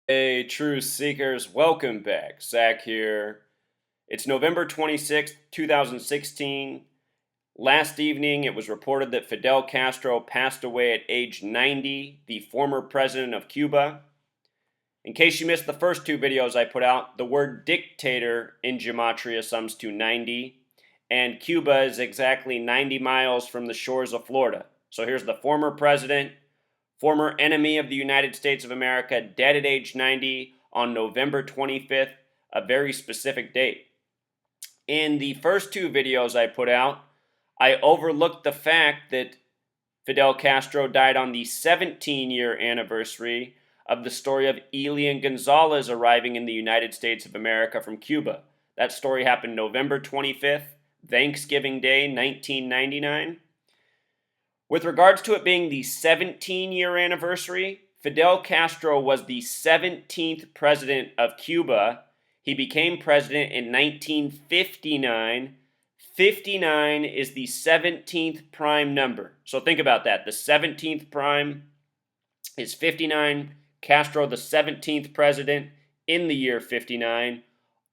Hey, truth seekers, welcome back. Zach here. It's November 26th, 2016. Last evening, it was reported that Fidel Castro passed away at age 90, the former president of Cuba. In case you missed the first two videos I put out, the word dictator in Gematria sums to 90, and Cuba is exactly 90 miles from the shores of Florida. So here's the former president, former enemy of the United States of America, dead at age 90 on November 25th, a very specific date. In the first two videos I put out, I overlooked the fact that Fidel Castro died on the 17-year anniversary of the story of Elian Gonzalez arriving in the United States of America from Cuba. That story happened November 25th, Thanksgiving Day, 1999. With regards to it being the 17-year anniversary, Fidel Castro was the 17th president of Cuba. He became president in 1959. 59 is the 17th prime number. So think about that. The 17th prime is 59. Castro, the 17th president in the year 59.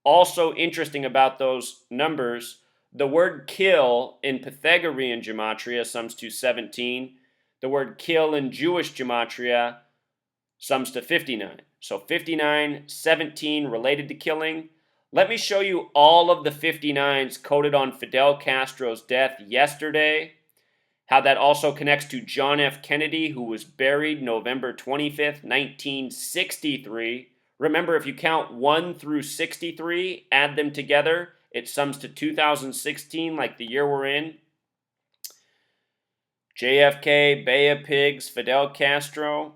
Also interesting about those numbers, the word kill in Pythagorean gematria sums to 17. The word kill in Jewish gematria sums to 59. So 59, 17 related to killing. Let me show you all of the 59s coded on Fidel Castro's death yesterday. How that also connects to John F. Kennedy, who was buried November 25th, 1963. Remember, if you count 1 through 63, add them together, it sums to 2016, like the year we're in. JFK, Bay of Pigs, Fidel Castro.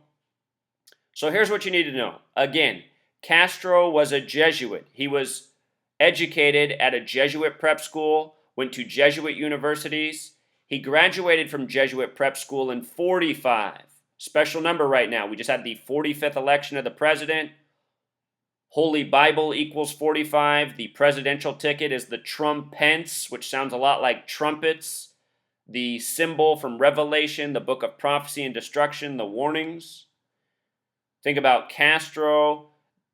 So here's what you need to know. Again, Castro was a Jesuit. He was educated at a Jesuit prep school, went to Jesuit universities. He graduated from Jesuit prep school in 45. Special number right now. We just had the 45th election of the president. Holy Bible equals 45. The presidential ticket is the Trump-Pence, which sounds a lot like trumpets. The symbol from Revelation, the book of prophecy and destruction, the warnings. Think about Castro,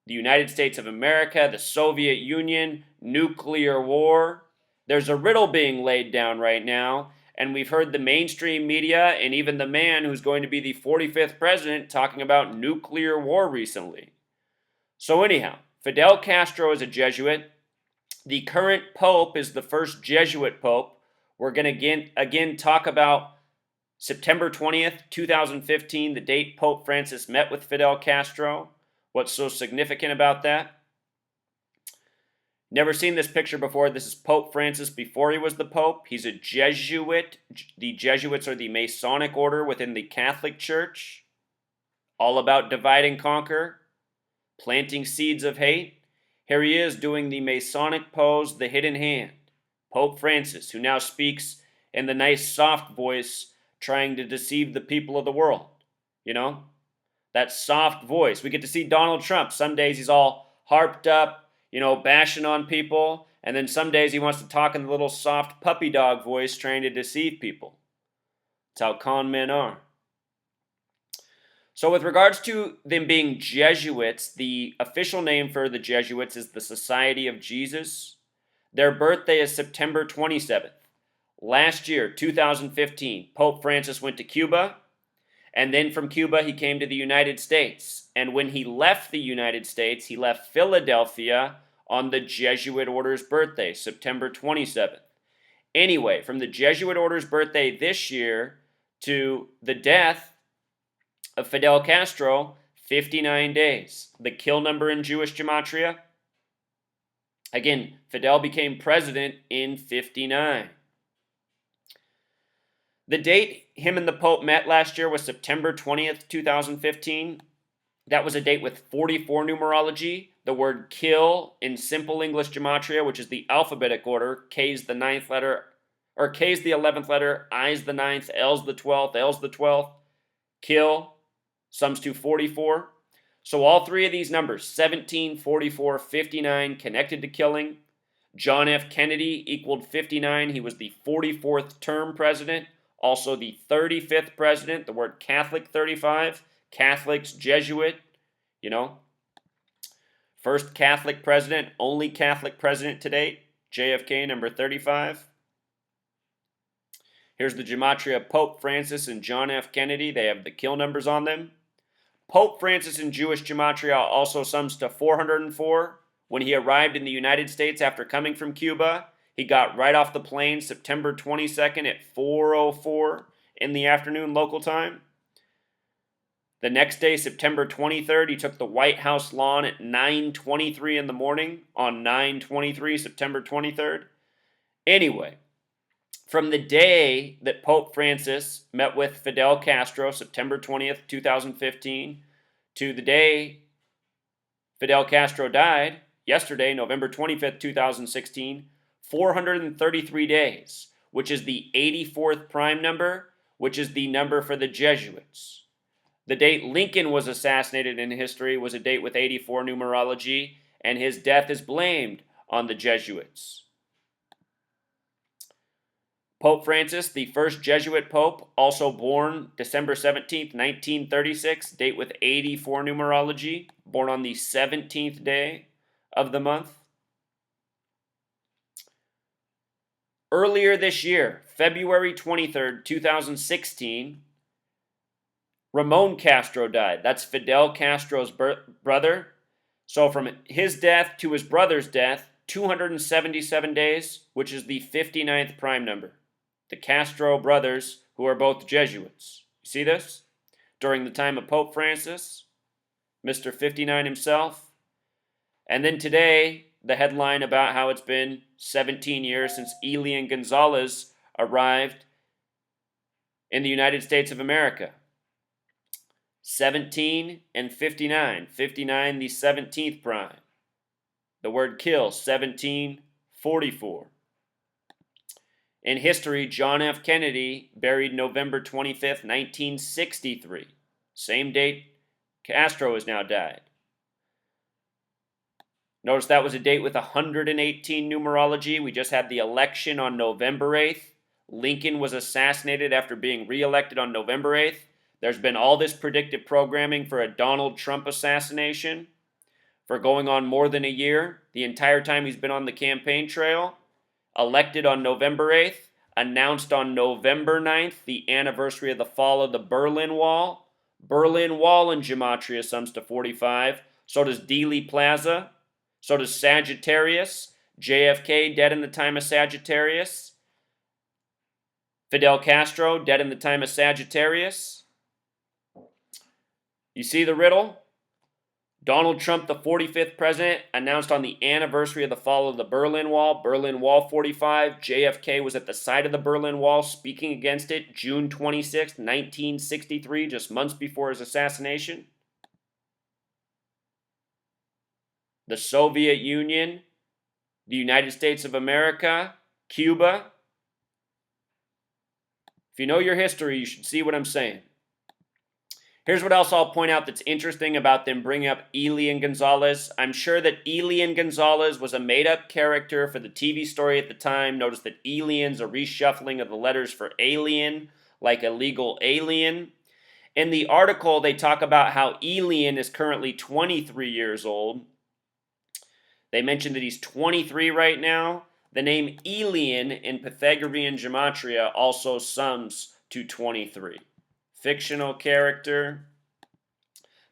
the United States of America, the Soviet Union, nuclear war. There's a riddle being laid down right now, and we've heard the mainstream media and even the man who's going to be the 45th president talking about nuclear war recently. So anyhow, Fidel Castro is a Jesuit. The current pope is the first Jesuit pope. We're going to again talk about September 20th, 2015, the date Pope Francis met with Fidel Castro. What's so significant about that? Never seen this picture before. This is Pope Francis before he was the Pope. He's a Jesuit. The Jesuits are the Masonic order within the Catholic Church. All about divide and conquer, planting seeds of hate. Here he is doing the Masonic pose, the hidden hand. Pope Francis, who now speaks in the nice soft voice trying to deceive the people of the world. You know? That soft voice. We get to see Donald Trump. Some days he's all harped up, bashing on people. And then some days he wants to talk in the little soft puppy dog voice trying to deceive people. That's how con men are. So with regards to them being Jesuits, the official name for the Jesuits is the Society of Jesus. Their birthday is September 27th. Last year, 2015, Pope Francis went to Cuba, and then from Cuba he came to the United States. And when he left the United States, he left Philadelphia on the Jesuit order's birthday, September 27th. Anyway, from the Jesuit order's birthday this year to the death of Fidel Castro, 59 days. The kill number in Jewish gematria? Again, Fidel became president in 59. The date him and the Pope met last year was September 20th, 2015. That was a date with 44 numerology. The word kill in simple English gematria, which is the alphabetic order, K's the 9th letter, or K's the 11th letter, I's the 9th, L's the 12th, L's the 12th. Kill sums to 44. So all three of these numbers, 17, 44, 59, connected to killing. John F. Kennedy equaled 59. He was the 44th term president. Also the 35th president, the word Catholic 35, Catholics, Jesuit, First Catholic president, only Catholic president to date, JFK, number 35. Here's the Gematria of Pope Francis and John F. Kennedy. They have the kill numbers on them. Pope Francis in Jewish Gematria also sums to 404. When he arrived in the United States after coming from Cuba, he got right off the plane September 22nd at 4:04 in the afternoon local time. The next day, September 23rd, he took the White House lawn at 9:23 in the morning on 9/23, September 23rd. Anyway, from the day that Pope Francis met with Fidel Castro, September 20th, 2015, to the day Fidel Castro died, yesterday, November 25th, 2016, 433 days, which is the 84th prime number, which is the number for the Jesuits. The date Lincoln was assassinated in history was a date with 84 numerology, and his death is blamed on the Jesuits. Pope Francis, the first Jesuit pope, also born December 17th, 1936, date with 84 numerology, born on the 17th day of the month. Earlier this year, February 23rd, 2016, Ramon Castro died. That's Fidel Castro's brother. So from his death to his brother's death, 277 days, which is the 59th prime number. The Castro brothers, who are both Jesuits. You see this? During the time of Pope Francis, Mr. 59 himself. And then today, the headline about how it's been 17 years since Elian Gonzalez arrived in the United States of America. 17 and 59. 59, the 17th prime. The word kill, 1744. In history, John F. Kennedy, buried November 25th, 1963. Same date Castro has now died. Notice that was a date with 118 numerology. We just had the election on November 8th. Lincoln was assassinated after being reelected on November 8th. There's been all this predictive programming for a Donald Trump assassination for going on more than a year, the entire time he's been on the campaign trail. Elected on November 8th, announced on November 9th, the anniversary of the fall of the Berlin Wall. Berlin Wall in Gematria sums to 45. So does Dealey Plaza. So does Sagittarius. JFK, dead in the time of Sagittarius. Fidel Castro, dead in the time of Sagittarius. You see the riddle? Donald Trump, the 45th president, announced on the anniversary of the fall of the Berlin Wall, Berlin Wall 45. JFK was at the side of the Berlin Wall speaking against it June 26, 1963, just months before his assassination. The Soviet Union, the United States of America, Cuba. If you know your history, you should see what I'm saying. Here's what else I'll point out that's interesting about them bringing up Elian Gonzalez. I'm sure that Elian Gonzalez was a made-up character for the TV story at the time. Notice that Elian's a reshuffling of the letters for alien, like illegal alien. In the article, they talk about how Elian is currently 23 years old. They mention that he's 23 right now. The name Elian in Pythagorean Gematria also sums to 23. Fictional character.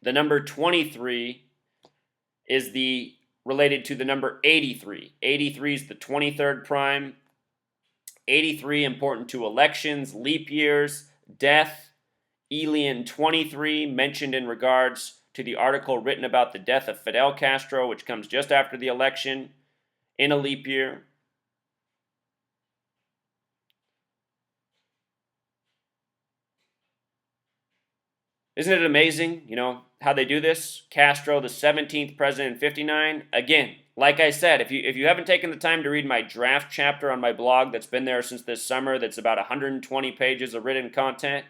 The number 23 is related to the number 83. 83 is the 23rd prime. 83 important to elections, leap years, death. Elian 23 mentioned in regards to the article written about the death of Fidel Castro, which comes just after the election in a leap year. Isn't it amazing, how they do this? Castro, the 17th president in 59. Again, like I said, if you haven't taken the time to read my draft chapter on my blog that's been there since this summer, that's about 120 pages of written content,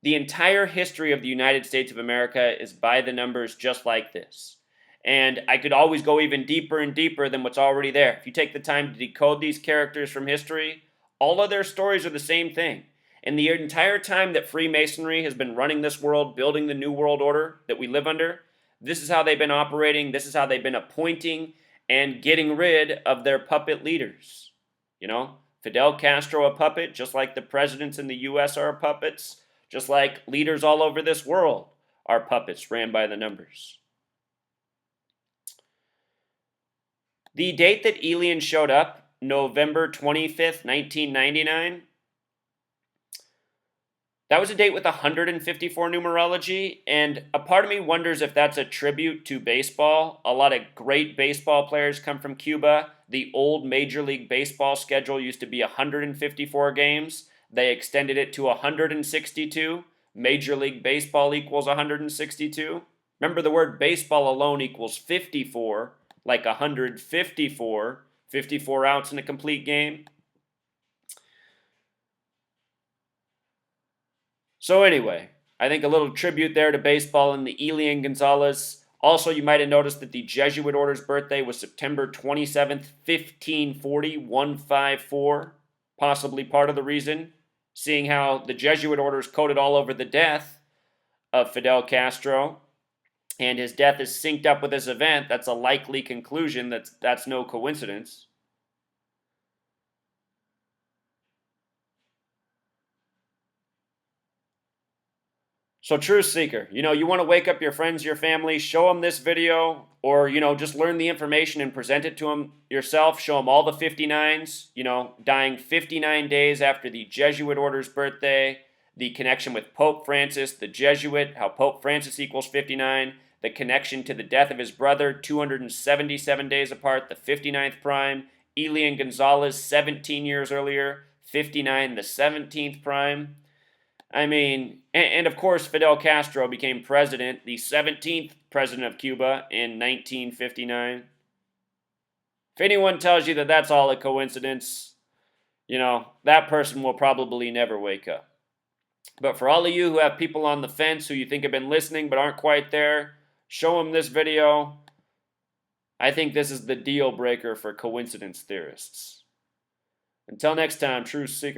the entire history of the United States of America is by the numbers just like this. And I could always go even deeper and deeper than what's already there. If you take the time to decode these characters from history, all of their stories are the same thing. And the entire time that Freemasonry has been running this world, building the new world order that we live under, This is how they've been operating. This is how they've been appointing and getting rid of their puppet leaders. You know, Fidel Castro a puppet, just like the presidents in the U.S. are puppets, just like leaders all over this world are puppets ran by the numbers. The date that Elian showed up, November 25th, 1999, that was a date with 154 numerology, and a part of me wonders if that's a tribute to baseball. A lot of great baseball players come from Cuba. The old Major League Baseball schedule used to be 154 games. They extended it to 162. Major League Baseball equals 162. Remember, the word baseball alone equals 54, like 154, 54 outs in a complete game. So anyway, I think a little tribute there to baseball and the Elian Gonzalez. Also, you might have noticed that the Jesuit order's birthday was September 27th, 1540, 154. Possibly part of the reason, seeing how the Jesuit orders coded all over the death of Fidel Castro, and his death is synced up with this event. That's a likely conclusion. That's no coincidence. So, Truth Seeker, you want to wake up your friends, your family, show them this video, or, just learn the information and present it to them yourself. Show them all the 59s, dying 59 days after the Jesuit order's birthday, the connection with Pope Francis, the Jesuit, how Pope Francis equals 59, the connection to the death of his brother, 277 days apart, the 59th prime, Elian Gonzalez, 17 years earlier, 59, the 17th prime. I mean, and of course, Fidel Castro became president, the 17th president of Cuba in 1959. If anyone tells you that that's all a coincidence, that person will probably never wake up. But for all of you who have people on the fence who you think have been listening but aren't quite there, show them this video. I think this is the deal breaker for coincidence theorists. Until next time, Truth Seeker.